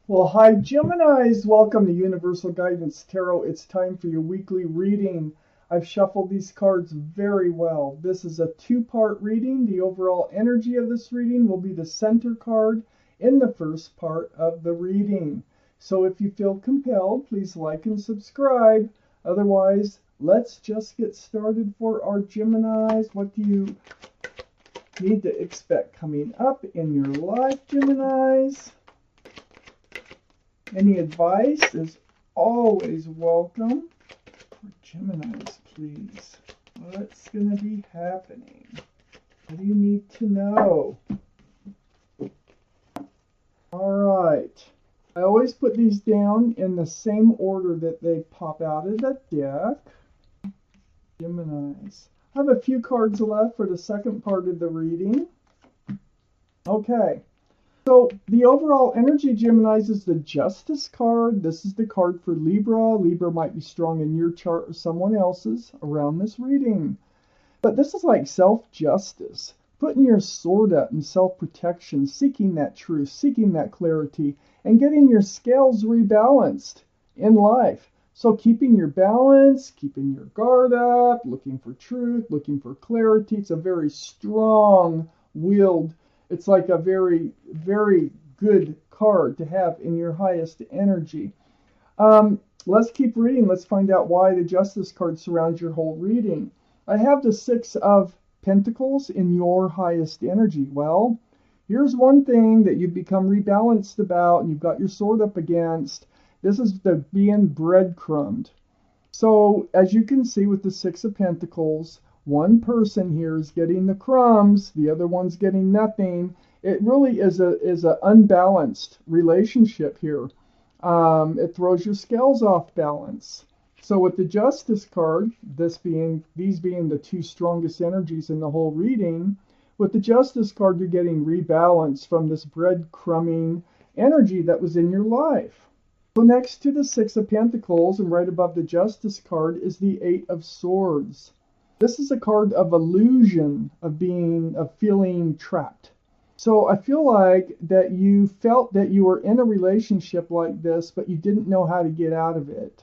Well, hi, Geminis. Welcome to Universal Guidance Tarot. It's time for your weekly reading. I've shuffled these cards very well. This is a two-part reading. The overall energy of this reading will be the center card in the first part of the reading. So if you feel compelled, please like and subscribe. Otherwise, let's just get started for our Geminis. What do you need to expect coming up in your life, Geminis? Any advice is always welcome. For Geminis, please. What's going to be happening? What do you need to know? All right. I always put these down in the same order that they pop out of the deck. Geminis. I have a few cards left for the second part of the reading. Okay. So the overall energy, Geminis, is the Justice card. This is the card for Libra. Libra might be strong in your chart or someone else's around this reading. But this is like self-justice, putting your sword up in self-protection, seeking that truth, seeking that clarity, and getting your scales rebalanced in life. So keeping your balance, keeping your guard up, looking for truth, looking for clarity. It's a very strong-willed. It's like a very, very good card to have in your highest energy. Let's keep reading. Let's find out why the Justice card surrounds your whole reading. I have the Six of Pentacles in your highest energy. Well, here's one thing that you've become rebalanced about and you've got your sword up against. This is the being breadcrumbed. So, as you can see with the Six of Pentacles, one person here is getting the crumbs, the other one's getting nothing. It really is a unbalanced relationship here. It throws your scales off balance. So with the Justice card, these being the two strongest energies in the whole reading, with the Justice card, you're getting rebalanced from this breadcrumbing energy that was in your life. So next to the Six of Pentacles and right above the Justice card is the Eight of Swords. This is a card of illusion, of feeling trapped. So I feel like that you felt that you were in a relationship like this, but you didn't know how to get out of it.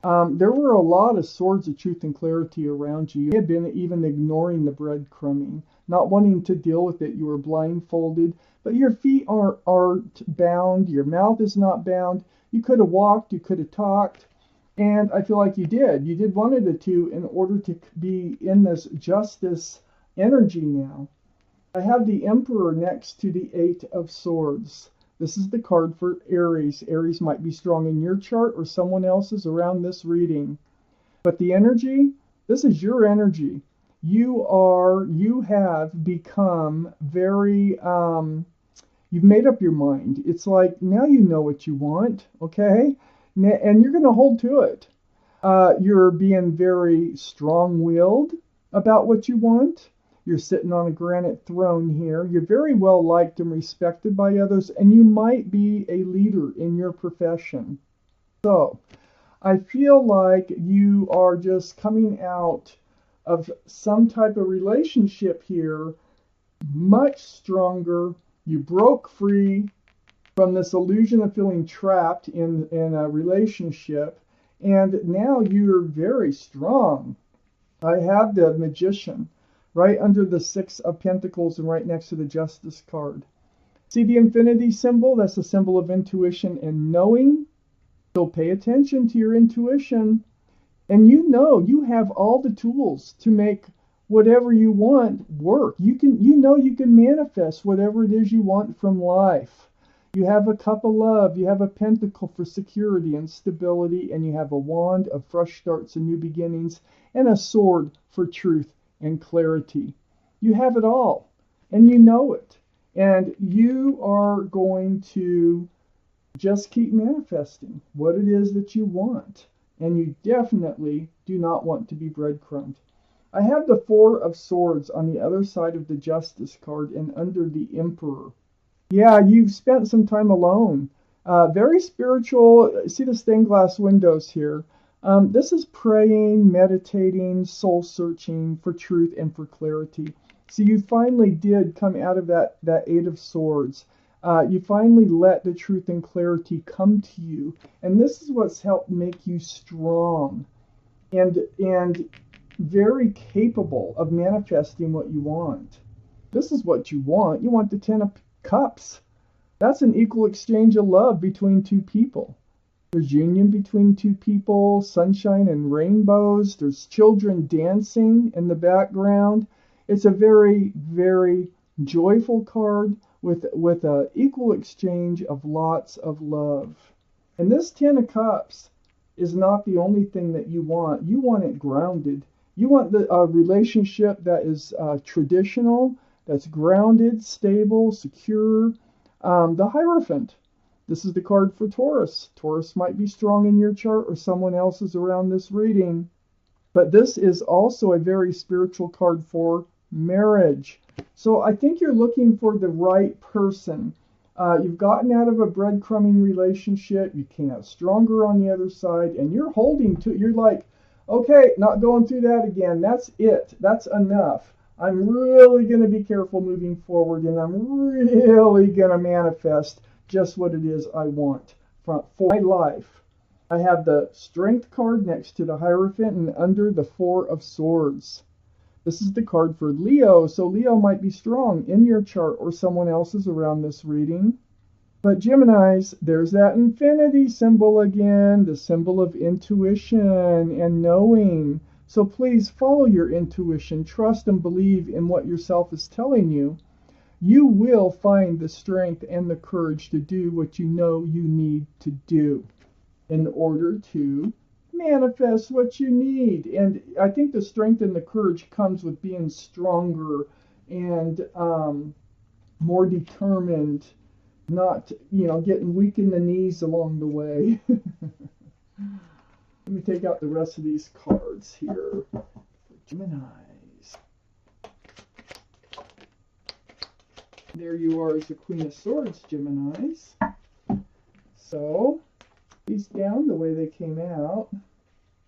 There were a lot of swords of truth and clarity around you. You had been even ignoring the breadcrumbing, not wanting to deal with it. You were blindfolded, but your feet aren't bound. Your mouth is not bound. You could have walked. You could have talked. And I feel like you did. You did one of the two in order to be in this justice energy now. I have the Emperor next to the Eight of Swords. This is the card for Aries. Aries might be strong in your chart or someone else's around this reading. But the energy, this is your energy. You have become very, you've made up your mind. It's like now you know what you want, okay? And you're going to hold to it. You're being very strong-willed about what you want. You're sitting on a granite throne here. You're very well liked and respected by others, and you might be a leader in your profession. So, I feel like you are just coming out of some type of relationship here much stronger. You broke free from this illusion of feeling trapped in a relationship, and now you're very strong. I have the Magician right under the Six of Pentacles and right next to the Justice card. See the infinity symbol? That's a symbol of intuition and knowing. So pay attention to your intuition, and you have all the tools to make whatever you want work. You can manifest whatever it is you want from life. You have a cup of love, you have a pentacle for security and stability, and you have a wand of fresh starts and new beginnings, and a sword for truth and clarity. You have it all, and you know it. And you are going to just keep manifesting what it is that you want. And you definitely do not want to be breadcrumbed. I have the Four of Swords on the other side of the Justice card and under the Emperor. Yeah, you've spent some time alone. Very spiritual. See the stained glass windows here. This is praying, meditating, soul searching for truth and for clarity. So you finally did come out of that Eight of Swords. You finally let the truth and clarity come to you. And this is what's helped make you strong and very capable of manifesting what you want. This is what you want. You want the 10 of Cups. That's an equal exchange of love between two people. There's union between two people, sunshine and rainbows. There's children dancing in the background. It's a very, very joyful card with an equal exchange of lots of love. And this 10 of Cups is not the only thing that you want. You want it grounded. You want the relationship that is traditional, that's grounded, stable, secure. The Hierophant. This is the card for Taurus. Taurus might be strong in your chart or someone else's around this reading. But this is also a very spiritual card for marriage. So I think you're looking for the right person. You've gotten out of a breadcrumbing relationship. You came out stronger on the other side. And you're holding to, you're like, okay, not going through that again. That's it. That's enough. I'm really going to be careful moving forward. And I'm really going to manifest just what it is I want for my life. I have the Strength card next to the Hierophant and under the Four of Swords. This is the card for Leo, so Leo might be strong in your chart or someone else's around this reading. But Geminis, there's that infinity symbol again, the symbol of intuition and knowing. So please follow your intuition, trust and believe in what yourself is telling you. You will find the strength and the courage to do what you know you need to do in order to manifest what you need. And I think the strength and the courage comes with being stronger and more determined, not, getting weak in the knees along the way. Let me take out the rest of these cards here for Geminis. There you are as the Queen of Swords, Geminis. So, these down the way they came out.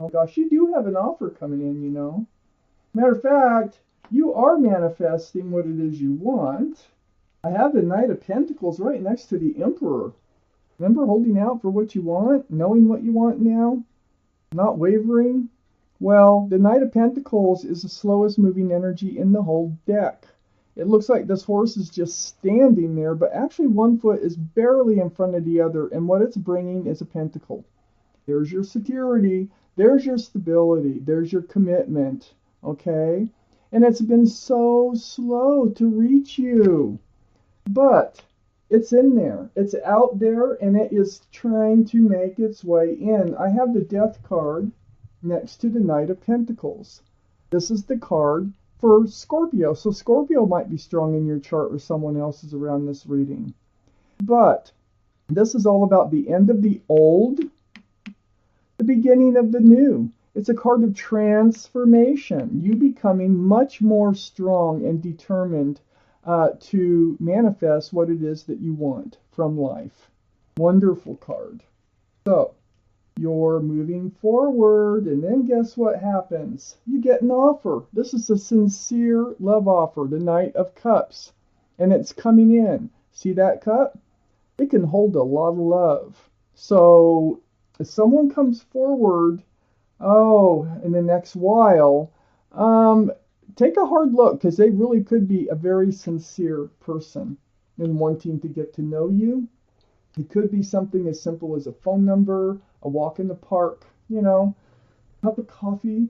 Oh gosh, you do have an offer coming in, Matter of fact, you are manifesting what it is you want. I have the Knight of Pentacles right next to the Emperor. Remember holding out for what you want, knowing what you want now, not wavering? Well, the Knight of Pentacles is the slowest moving energy in the whole deck. It looks like this horse is just standing there, but actually one foot is barely in front of the other, and what it's bringing is a pentacle. There's your security, there's your stability, there's your commitment, okay? And it's been so slow to reach you, but it's in there. It's out there, and it is trying to make its way in. I have the Death card next to the Knight of Pentacles. This is the card for Scorpio. So Scorpio might be strong in your chart or someone else's around this reading. But this is all about the end of the old, the beginning of the new. It's a card of transformation. You becoming much more strong and determined to manifest what it is that you want from life. Wonderful card. So, you're moving forward, and then guess what happens? You get an offer. This is a sincere love offer, the Knight of Cups. And it's coming in. See that cup? It can hold a lot of love. So, if someone comes forward, in the next while, take a hard look, because they really could be a very sincere person in wanting to get to know you. It could be something as simple as a phone number, a walk in the park, cup of coffee.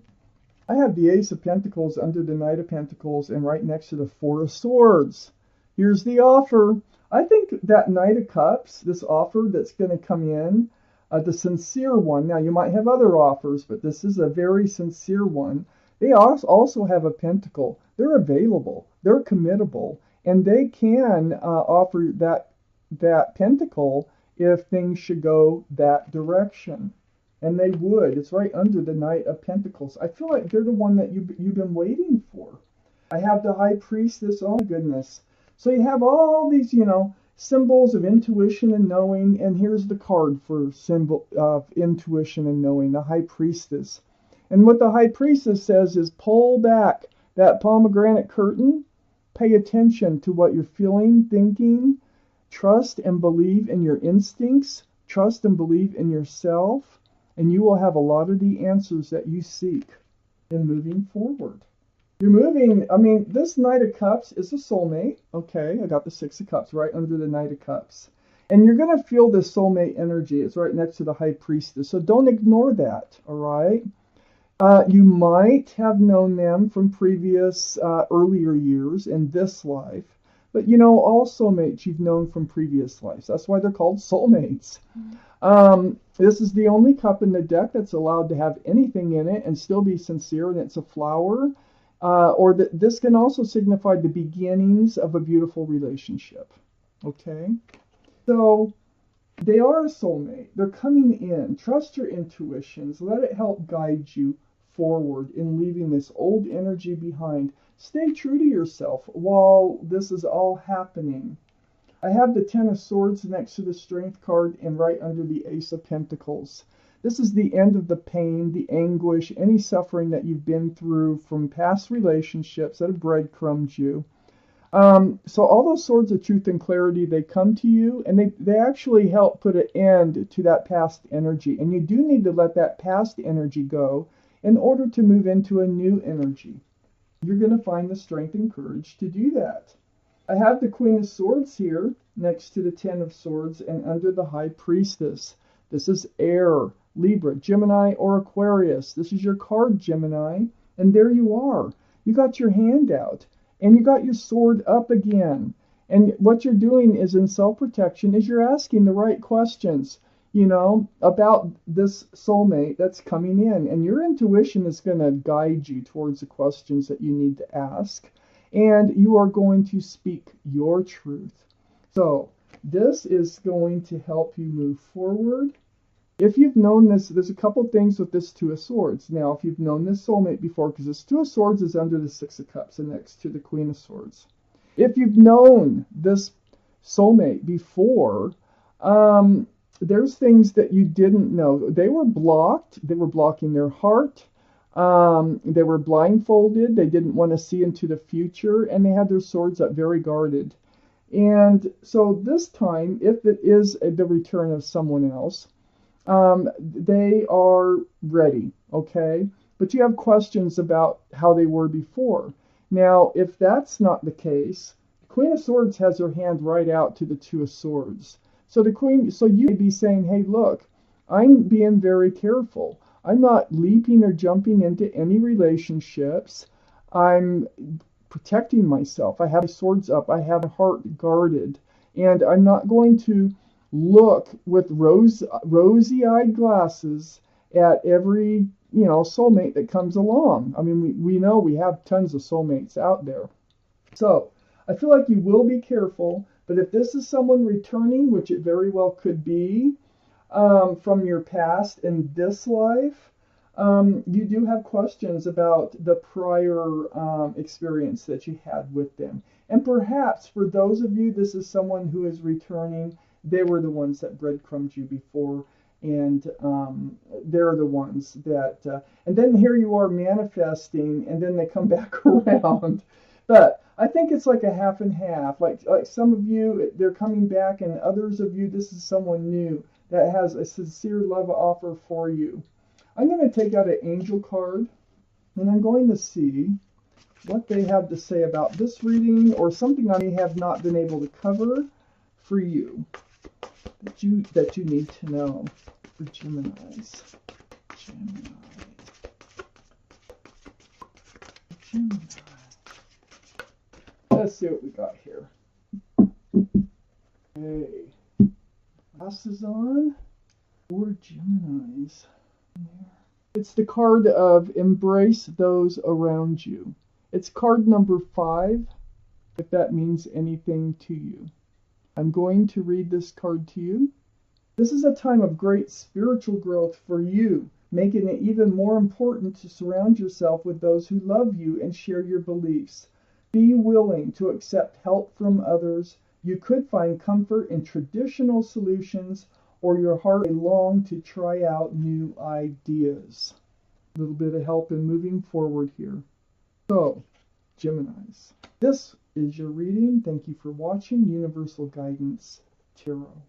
I have the Ace of Pentacles under the Knight of Pentacles and right next to the Four of Swords. Here's the offer. I think that Knight of Cups, this offer that's going to come in, the sincere one. Now, you might have other offers, but this is a very sincere one. They also have a pentacle. They're available. They're committable. And they can offer that pentacle if things should go that direction. And they would. It's right under the Knight of Pentacles. I feel like they're the one that you've been waiting for. I have the High Priestess. Oh, my goodness. So you have all these, symbols of intuition and knowing. And here's the card for symbol of intuition and knowing, the High Priestess. And what the High Priestess says is pull back that pomegranate curtain. Pay attention to what you're feeling, thinking. Trust and believe in your instincts. Trust and believe in yourself. And you will have a lot of the answers that you seek in moving forward. You're moving, I mean, this Knight of Cups is a soulmate. Okay, I got the Six of Cups right under the Knight of Cups. And you're going to feel this soulmate energy. It's right next to the High Priestess. So don't ignore that, all right? You might have known them from previous earlier years in this life. But you know, all soulmates you've known from previous lives. That's why they're called soulmates. This is the only cup in the deck that's allowed to have anything in it and still be sincere, and it's a flower. This can also signify the beginnings of a beautiful relationship. Okay? So, they are a soulmate. They're coming in. Trust your intuitions. Let it help guide you forward in leaving this old energy behind. Stay true to yourself while this is all happening. I have the Ten of Swords next to the Strength card and right under the Ace of Pentacles. This is the end of the pain, the anguish, any suffering that you've been through from past relationships that have breadcrumbed you. So all those swords of truth and clarity, they come to you, and they actually help put an end to that past energy. And you do need to let that past energy go in order to move into a new energy. You're going to find the strength and courage to do that. I have the Queen of Swords here next to the Ten of Swords and under the High Priestess. This is air, Libra, Gemini, or Aquarius. This is your card, Gemini. And there you are. You got your hand out. And you got your sword up again. And what you're doing is in self-protection is you're asking the right questions, you know, about this soulmate that's coming in. And your intuition is going to guide you towards the questions that you need to ask. And you are going to speak your truth. So this is going to help you move forward. If you've known this, there's a couple things with this Two of Swords. Now, if you've known this soulmate before, because this Two of Swords is under the Six of Cups and next to the Queen of Swords. If you've known this soulmate before, there's things that you didn't know. They were blocked. They were blocking their heart. They were blindfolded. They didn't want to see into the future, and they had their swords up very guarded. And so this time, if it is the return of someone else, they are ready, okay? But you have questions about how they were before. Now, if that's not the case, the Queen of Swords has her hand right out to the Two of Swords. So you may be saying, hey, look, I'm being very careful. I'm not leaping or jumping into any relationships. I'm protecting myself. I have my swords up. I have my heart guarded. And I'm not going to look with rosy-eyed glasses at every, soulmate that comes along. I mean, we know we have tons of soulmates out there. So I feel like you will be careful, but if this is someone returning, which it very well could be, from your past in this life, you do have questions about the prior experience that you had with them. And perhaps for those of you, this is someone who is returning. They were the ones that breadcrumbed you before, and they're the ones that, and then here you are manifesting, and then they come back around. But I think it's like a half and half. Like some of you, they're coming back, and others of you, this is someone new that has a sincere love offer for you. I'm going to take out an angel card, and I'm going to see what they have to say about this reading, or something I may have not been able to cover for you. That you need to know for Geminis. Gemini. Let's see what we got here. Okay. Glasses on for Geminis. It's the card of embrace those around you. It's card number 5, if that means anything to you. I'm going to read this card to you. This is a time of great spiritual growth for you, making it even more important to surround yourself with those who love you and share your beliefs. Be willing to accept help from others. You could find comfort in traditional solutions, or your heart may long to try out new ideas. A little bit of help in moving forward here. So, Geminis. This is your reading. Thank you for watching Universal Guidance Tarot.